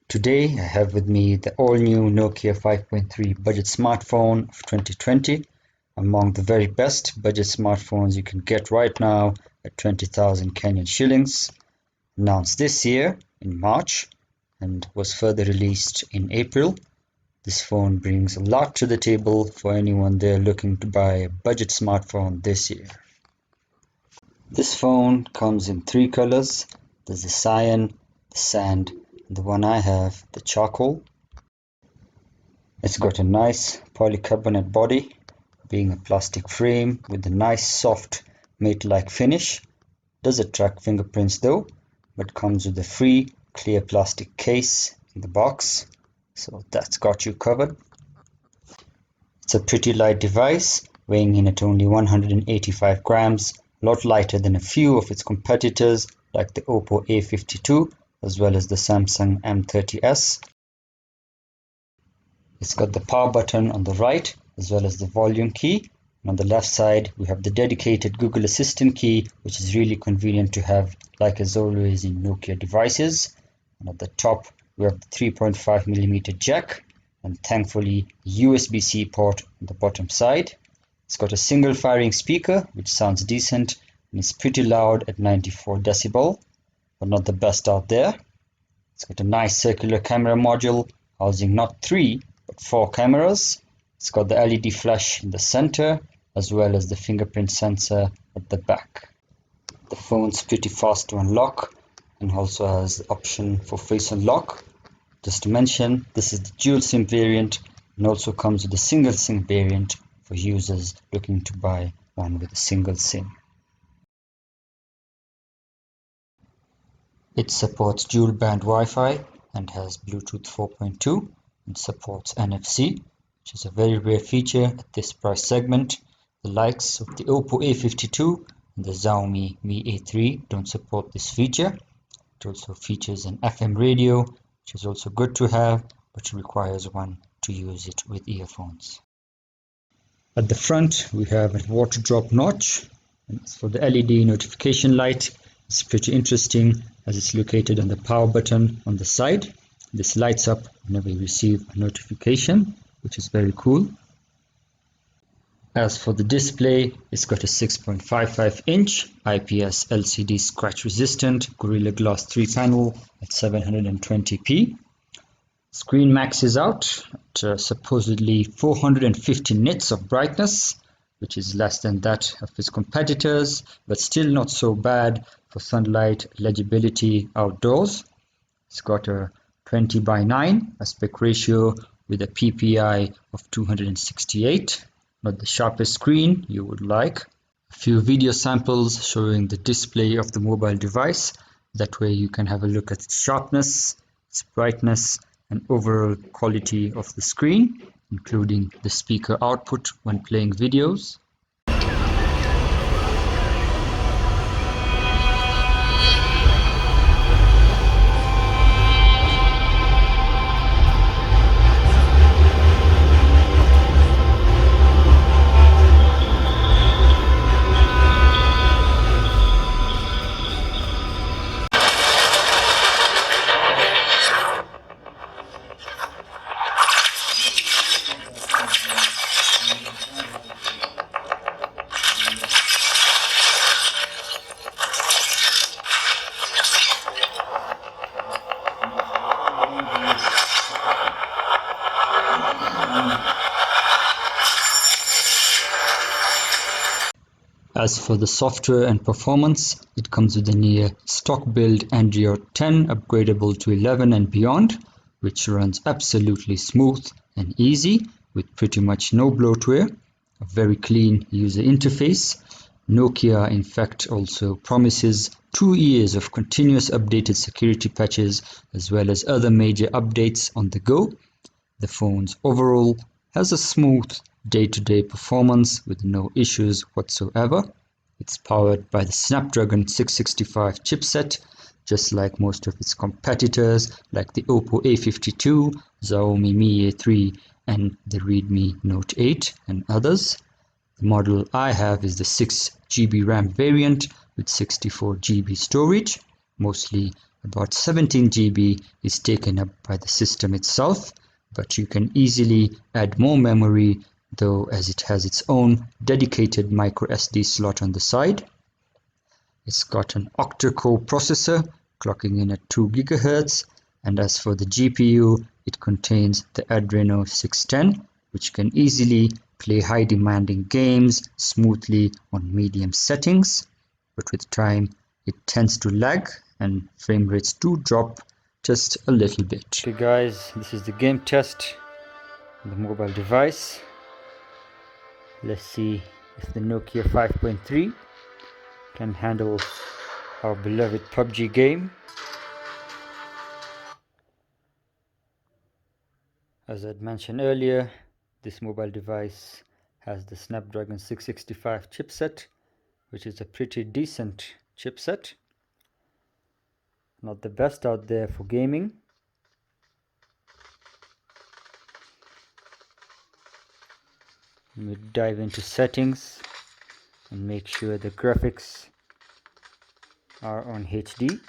Today I have with me the all-new Nokia 5.3 budget smartphone of 2020, among the very best budget smartphones you can get right now at 20,000 Kenyan shillings, announced this year in March and was further released in April. This phone brings a lot to the table for anyone there looking to buy a budget smartphone this year. This phone comes in three colors. There's the cyan, the sand, and the one I have, the charcoal. It's got a nice polycarbonate body, being a plastic frame with a nice soft matte-like finish. Does attract fingerprints though, but comes with a free clear plastic case in the box, so that's got you covered. It's a pretty light device, weighing in at only 185 grams, a lot lighter than a few of its competitors like the Oppo A52 as well as the Samsung M30s. It's got the power button on the right as well as the volume key. And on the left side we have the dedicated Google Assistant key, which is really convenient to have, like as always in Nokia devices. And at the top we have the 3.5mm jack and thankfully USB-C port on the bottom side. It's got a single firing speaker which sounds decent and is pretty loud at 94 decibel, but not the best out there. It's got a nice circular camera module housing not 3 but 4 cameras. It's got the LED flash in the center as well as the fingerprint sensor at the back. The phone's pretty fast to unlock and also has the option for face unlock. Just to mention, this is the dual SIM variant and also comes with a single SIM variant for users looking to buy one with a single SIM. It supports dual band Wi-Fi and has Bluetooth 4.2 and supports NFC, which is a very rare feature at this price segment. The likes of the Oppo A52 and the Xiaomi Mi A3 don't support this feature. It also features an FM radio, which is also good to have, but requires one to use it with earphones. At the front we have a water drop notch, and for the LED notification light, it's pretty interesting as it's located on the power button on the side. This lights up whenever you receive a notification, which is very cool. As for the display, it's got a 6.55-inch IPS LCD scratch resistant Gorilla Glass 3 panel at 720p. Screen maxes out at supposedly 450 nits of brightness, which is less than that of its competitors, but still not so bad for sunlight legibility outdoors. It's got a 20:9 aspect ratio with a PPI of 268, not the sharpest screen you would like. A few video samples showing the display of the mobile device. That way you can have a look at its sharpness, its brightness, and overall quality of the screen, including the speaker output when playing videos. As for the software and performance, it comes with a near stock build Android 10 upgradable to 11 and beyond, which runs absolutely smooth and easy with pretty much no bloatware, a very clean user interface. Nokia in fact also promises 2 years of continuous updated security patches as well as other major updates on the go. The phone's overall has a smooth day-to-day performance with no issues whatsoever. It's powered by the Snapdragon 665 chipset, just like most of its competitors like the Oppo A52, Xiaomi Mi A3 and the Redmi Note 8 and others. The model I have is the 6GB RAM variant with 64GB storage. Mostly about 17 GB is taken up by the system itself, but you can easily add more memory though, as it has its own dedicated micro SD slot on the side. It's got an octa-core processor clocking in at 2 GHz, and as for the GPU, it contains the Adreno 610, which can easily play high demanding games smoothly on medium settings, but with time it tends to lag and frame rates do drop just a little bit. Okay guys, this is the game test on the mobile device. Let's see if the Nokia 5.3 can handle our beloved PUBG game. As I'd mentioned earlier, this mobile device has the Snapdragon 665 chipset, which is a pretty decent chipset. Not the best out there for gaming. Let me dive into settings and make sure the graphics are on HD.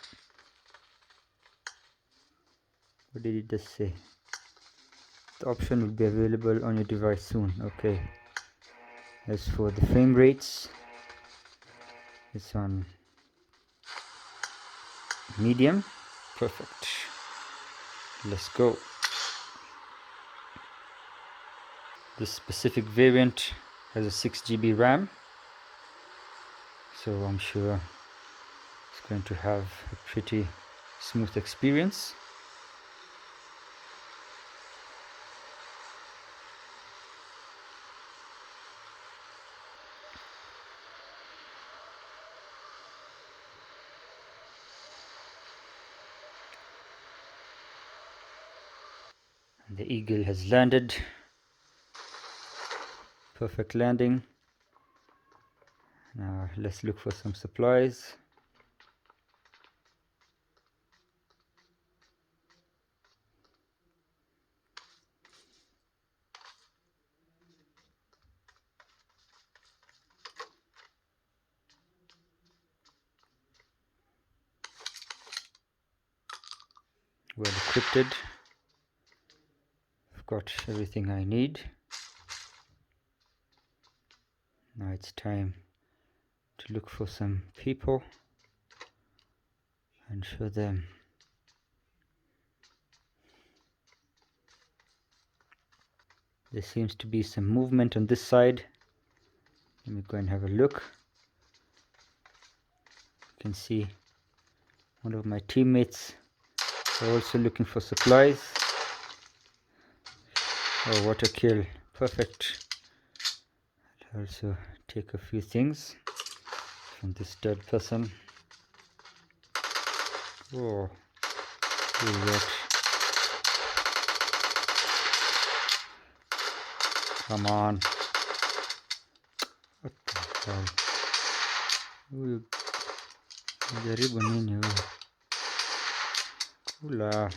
What did it just say? The option will be available on your device soon. Okay. As for the frame rates, it's on medium. Perfect. Let's go. This specific variant has a 6 GB RAM, so I'm sure it's going to have a pretty smooth experience. The Eagle has landed. Perfect landing. Now let's look for some supplies. Well equipped. I've got everything I need. Now it's time to look for some people and show them. There seems to be some movement on this side. Let me go and have a look. You can see one of my teammates are also looking for supplies. Oh, what a kill. Perfect. I'll also take a few things from this dead person. Oh, what? Come on. What the hell? Huyu jaribu nini huyu? Kula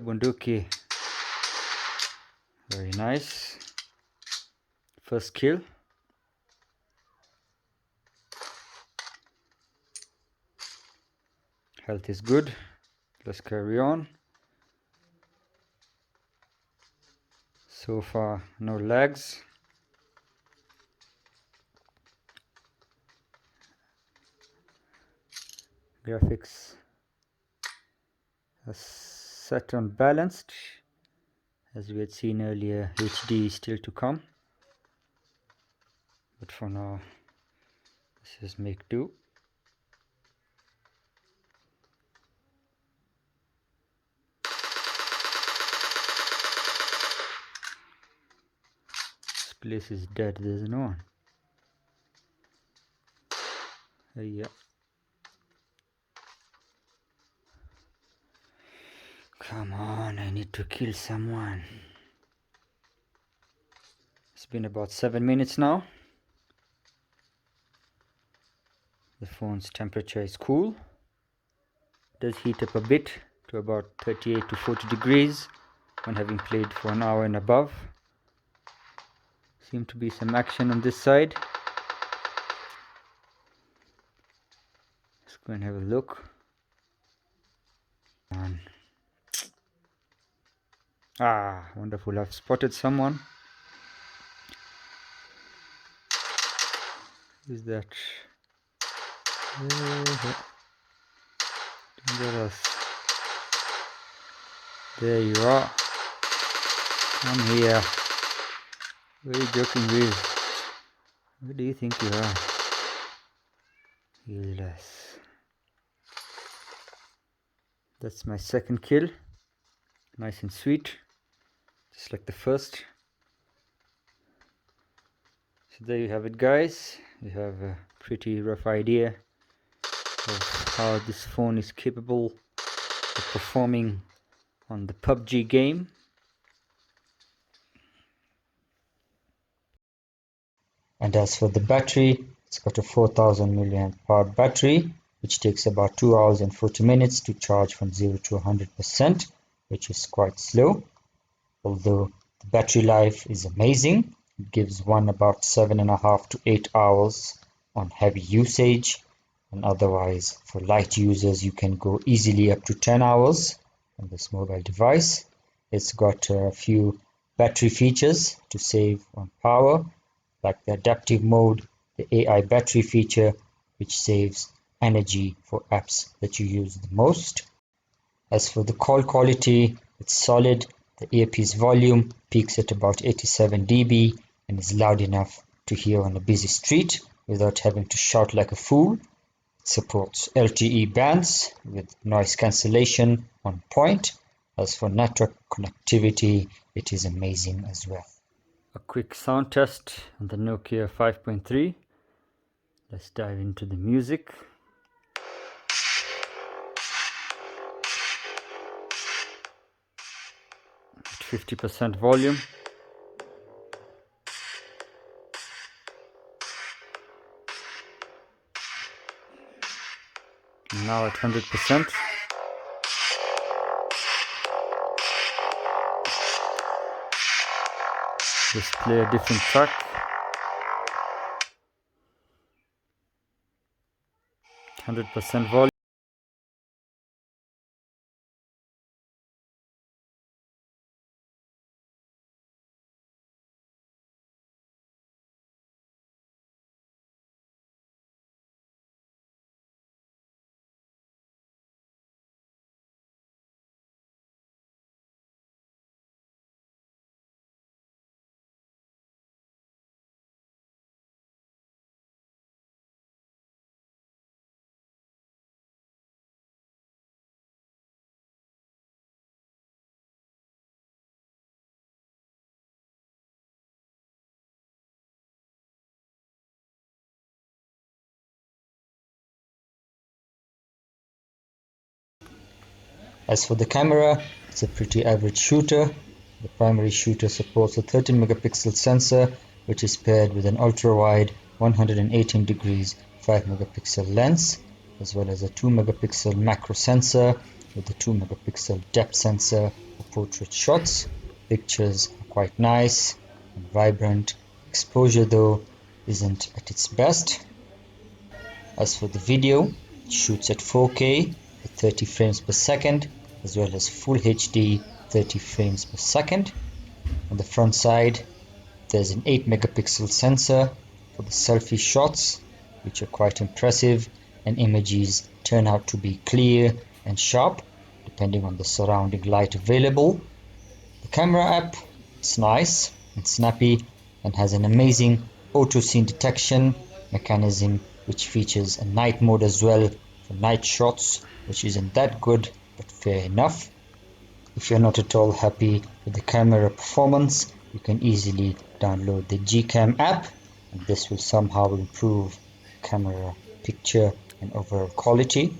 bunduki. Very nice. First kill. Health is good. Let's carry on. So far, no lags. Graphics are set on balanced. As we had seen earlier, HD is still to come. But for now, let's just make do. This place is dead, there's no one. Yeah. Come on, I need to kill someone. It's been about 7 minutes now. The phone's temperature is cool. It does heat up a bit to about 38 to 40 degrees when having played for an hour and above. Seems to be some action on this side. Let's go and have a look. Wonderful. I've spotted someone. Who's that? Dangerous. There you are. I'm here. What are you joking with? Who do you think you are? Useless. That's my second kill. Nice and sweet. Just like the first. So there you have it, guys. You have a pretty rough idea of how this phone is capable of performing on the PUBG game. And as for the battery, it's got a 4000 milliamp hour battery, which takes about 2 hours and 40 minutes to charge from 0 to 100%, which is quite slow. Although the battery life is amazing, it gives one about 7.5 to 8 hours on heavy usage, and otherwise for light users you can go easily up to 10 hours on this mobile device. It's got a few battery features to save on power, like the adaptive mode, the AI battery feature, which saves energy for apps that you use the most. As for the call quality, it's solid. The earpiece volume peaks at about 87 dB and is loud enough to hear on a busy street without having to shout like a fool. It supports LTE bands with noise cancellation on point. As for network connectivity, it is amazing as well. A quick sound test on the Nokia 5.3. Let's dive into the music. 50% volume. Now at 100%. Let's play a different track. 100% volume. As for the camera, it's a pretty average shooter. The primary shooter supports a 13 megapixel sensor, which is paired with an ultra-wide 118 degrees 5 megapixel lens, as well as a 2 megapixel macro sensor with a 2 megapixel depth sensor for portrait shots. Pictures are quite nice and vibrant. Exposure though isn't at its best. As for the video, it shoots at 4K at 30 frames per second, as well as Full HD 30 frames per second. On the front side, there's an 8 megapixel sensor for the selfie shots, which are quite impressive, and images turn out to be clear and sharp, depending on the surrounding light available. The camera app is nice and snappy and has an amazing auto scene detection mechanism, which features a night mode as well for night shots, which isn't that good, but fair enough. If you're not at all happy with the camera performance, you can easily download the Gcam app, and this will somehow improve camera picture and overall quality.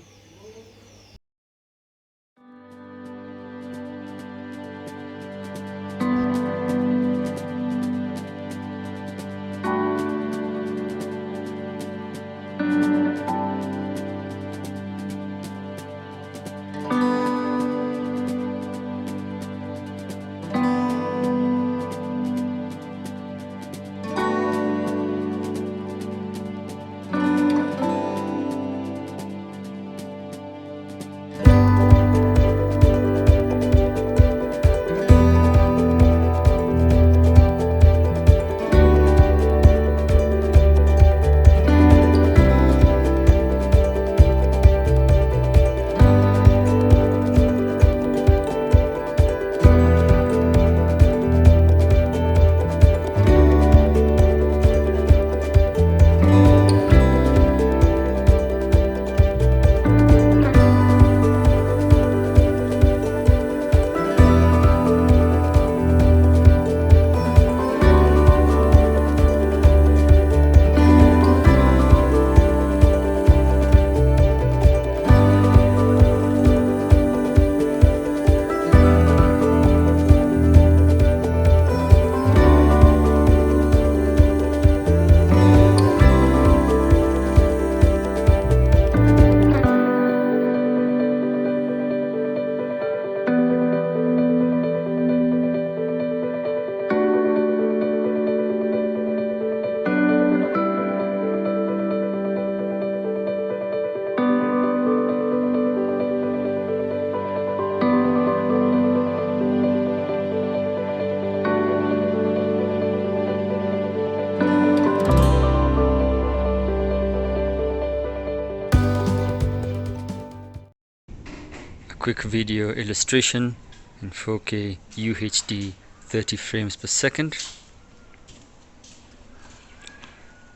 quick video illustration in 4K UHD 30 frames per second.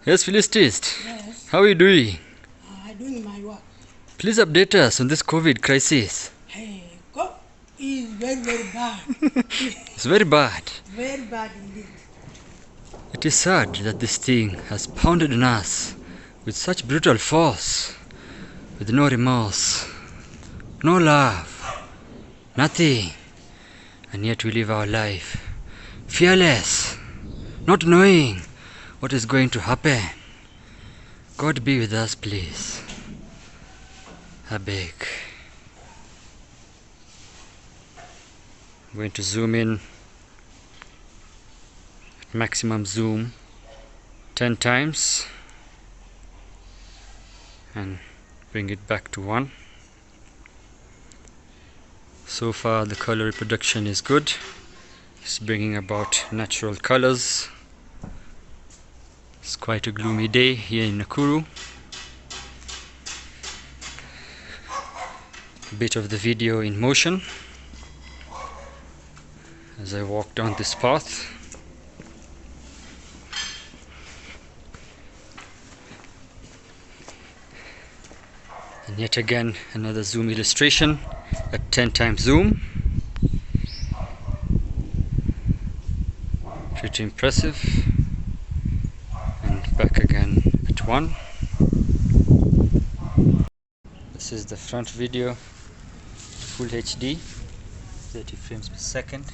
Yes, Philistist. Yes. How are you doing? I'm doing my work. Please update us on this COVID crisis. Hey, God is very, very bad. It's very bad. Very bad indeed. It is sad that this thing has pounded on us with such brutal force, with no remorse, no love, nothing, and yet we live our life fearless, not knowing what is going to happen. God be with us, please. I beg. I'm going to zoom in at maximum zoom 10 times and bring it back to 1. So far the color reproduction is good. It's bringing about natural colors. It's quite a gloomy day here in Nakuru. A bit of the video in motion as I walk down this path. And yet again another zoom illustration at 10 times zoom. Pretty impressive. And back again at 1. This is the front video, full HD, 30 frames per second.